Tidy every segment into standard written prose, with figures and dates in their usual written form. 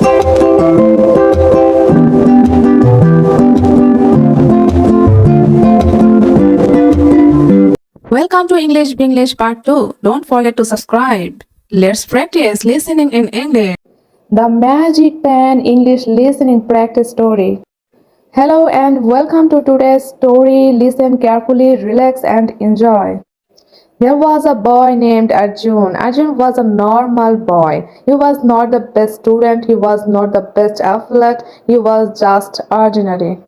Welcome to English Binglish Part 2. Don't forget to subscribe. Let's practice listening in English. The Magic Pen English Listening Practice Story. Hello and welcome to today's story. Listen carefully, relax and enjoy. There was a boy named Arjun. Arjun was a normal boy. He was not the best student, he was not the best athlete, he was just ordinary.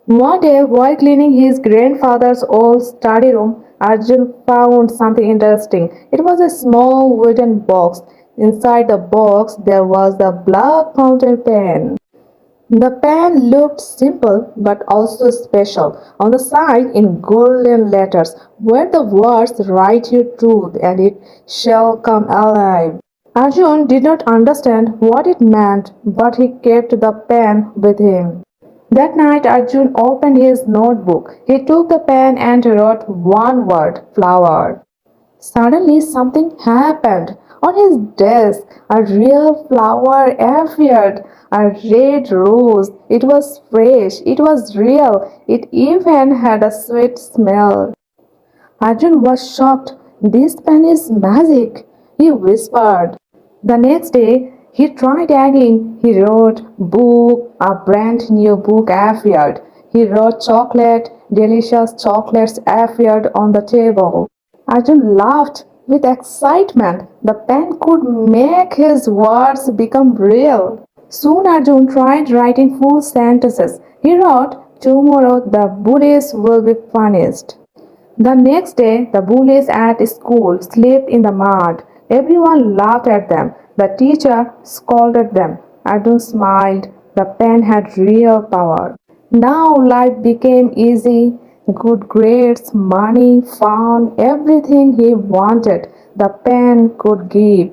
One day, while cleaning his grandfather's old study room, Arjun found something interesting. It was a small wooden box. Inside the box, there was the black fountain pen. The pen looked simple but also special. On the side, in golden letters, were the words "Write your truth and it shall come alive." Arjun did not understand what it meant, but he kept the pen with him. That night, Arjun opened his notebook. He took the pen and wrote one word, flower. Suddenly, something happened. On his desk, a real flower appeared, a red rose. It was fresh, it was real, it even had a sweet smell. Arjun was shocked. This pen is magic, he whispered. The next day, he tried again. He wrote book, a brand new book appeared. He wrote chocolate, delicious chocolates appeared on the table. Arjun laughed with excitement. The pen could make his words become real. Soon Arjun tried writing full sentences. He wrote, "Tomorrow the bullies will be punished." The next day, the bullies at school slept in the mud. Everyone laughed at them. The teacher scolded them. Arjun smiled. The pen had real power. Now life became easy. Good grades, money, fun, everything he wanted, the pen could give.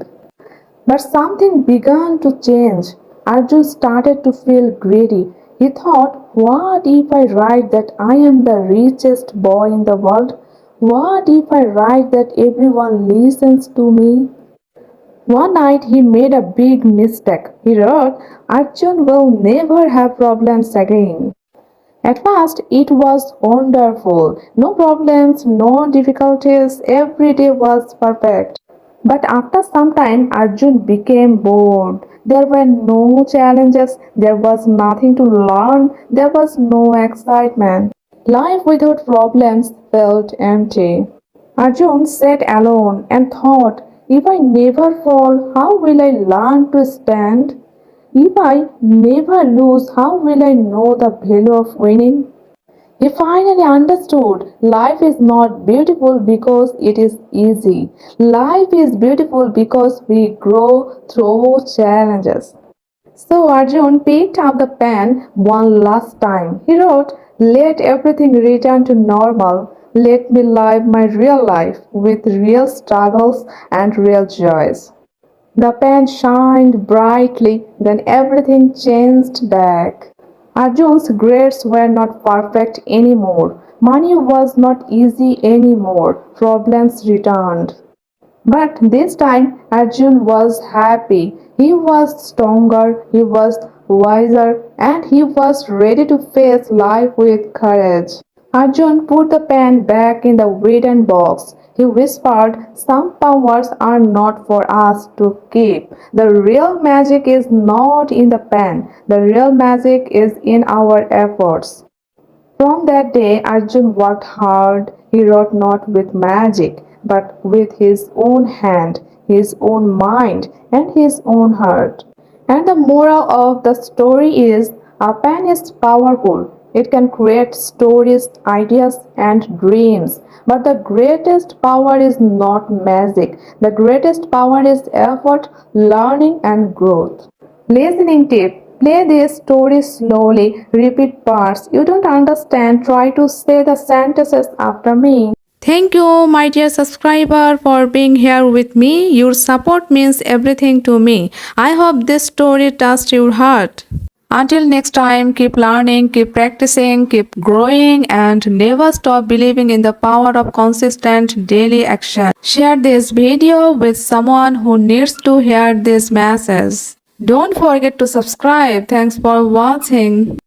But something began to change. Arjun started to feel greedy. He thought, what if I write that I am the richest boy in the world? What if I write that everyone listens to me? One night he made a big mistake. He wrote, Arjun will never have problems again. At first, it was wonderful. No problems, no difficulties, every day was perfect. But after some time, Arjun became bored. There were no challenges, there was nothing to learn, there was no excitement. Life without problems felt empty. Arjun sat alone and thought, if I never fall, how will I learn to stand? If I never lose, how will I know the value of winning? He finally understood life is not beautiful because it is easy. Life is beautiful because we grow through challenges. So Arjun picked up the pen one last time. He wrote, let everything return to normal. Let me live my real life with real struggles and real joys. The pen shined brightly, then everything changed back. Arjun's grades were not perfect anymore. Money was not easy anymore. Problems returned. But this time, Arjun was happy. He was stronger, he was wiser, and he was ready to face life with courage. Arjun put the pen back in the wooden box. He whispered, some powers are not for us to keep. The real magic is not in the pen. The real magic is in our efforts. From that day, Arjun worked hard. He wrote not with magic, but with his own hand, his own mind, and his own heart. And the moral of the story is, a pen is powerful. It can create stories, ideas, and dreams. But the greatest power is not magic. The greatest power is effort, learning, and growth. Listening tip. Play this story slowly. Repeat parts you don't understand. Try to say the sentences after me. Thank you, my dear subscriber, for being here with me. Your support means everything to me. I hope this story touched your heart. Until next time, keep learning, keep practicing, keep growing, and never stop believing in the power of consistent daily action. Share this video with someone who needs to hear this message. Don't forget to subscribe. Thanks for watching.